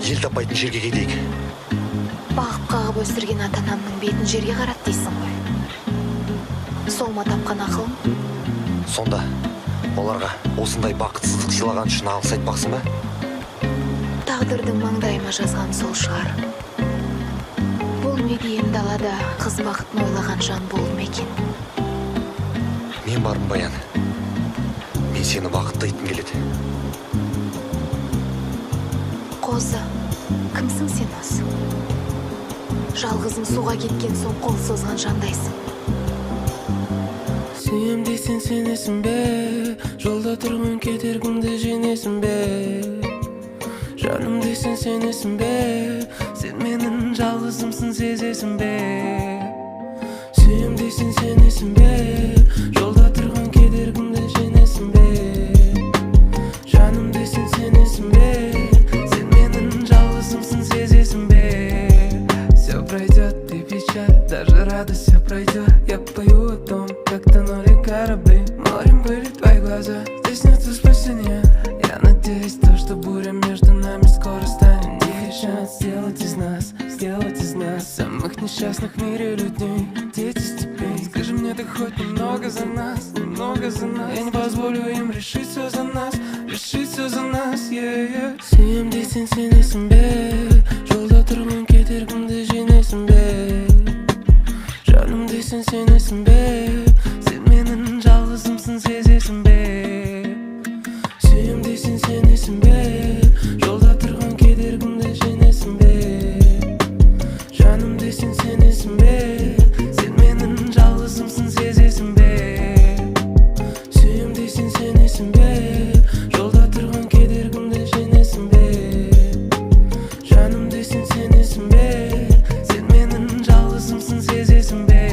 ел таппайтын жерге кетейік. Бағып қағып өсірген ата-анамның бетін жерге қарат дейсің ғой. Сол ма тапқан ақылың? Сонда оларға осындай бақытсыздық сыйлаған үшін алғыс айтпақсың ба? Тағдырдың маңдайыма жазған сол шығар. Бұл медиен далада қыз бақытын ойлаған жан бол ма екен? Мен бармын, Баян. Мен сені бақытты етім келеді. Қозы, кімсің сен осы? Жалғызың суға кеткен соң қол созған жандайсың. Сүйем дейсің сенесің бе? Жолда тұрған кедергімді жеңесің бе? Жаным дейсің сенесің бе? Сен менің жалғызымсың сезесің бе? Сүйем дейсің сенесің бе? Жолда тұрған кедергімді жеңесің бе? Жаным дейсің сенесің бе? Сен менің жалғызымсың сезесің бе? Все пройдет, ты печаль, даже радость все пройдет. Я пою о том, как тонули корабли, морем были твои глаза. Здесь нету спасения. Я надеюсь, то, что буря между нами скоро станет. Тихий шанс сделать из нас самых несчастных в мире людей, дети степей. Скажи мне, ты хоть немного за нас, немного за нас. Я не позволю им решить все за нас, решить все за нас, yeah. Сүйем дейсің сенесің бе? Жолда тұрған кедергімді жеңесің бе? Жаным дейсің сенесің бе? Сен менің жалғызымсың сезесің бе? Сүйем дейсің сенесің бе? Жолда тұрған кедергімді жеңесің бе? Жаным дейсің сенесің бе? Сен менің жалғызымсың сезесің бе? Сүйем дейсің сенесің бе? Жолда тұрған кедергімді жеңесің бе? Жаным дейсің сенесің бе? Сен менің жалғызымсың сезесің бе?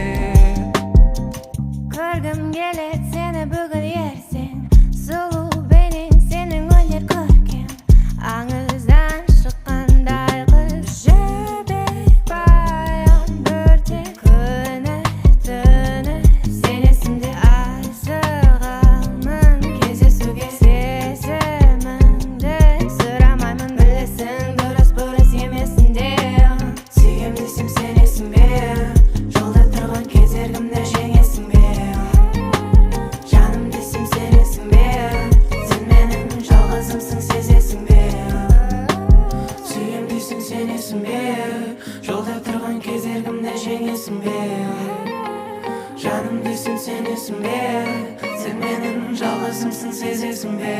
Көргім келет сені бүгін ерсең, сұлу бейнең сенің өнер көркем. Аңыздан шыққандай қыз жібек баян бөртек. Күні түні сен есімде асығамын кездесуге. Сезіміңді сұрамаймын, білесің дұрыс бұрыс емесін де. Сүйем дейсің сенесің бе? Жолда тұрған кедергімді жеңесің бе? Жаным дейсің сенесің бе? Сен менің жалғызымсың сезесің бе? Сүйем дейсің сенесің бе? Жолда тұрған кедергімді жеңесің бе? Жаным дейсің сенесің бе? Сен менің жалғызымсың сезесің бе?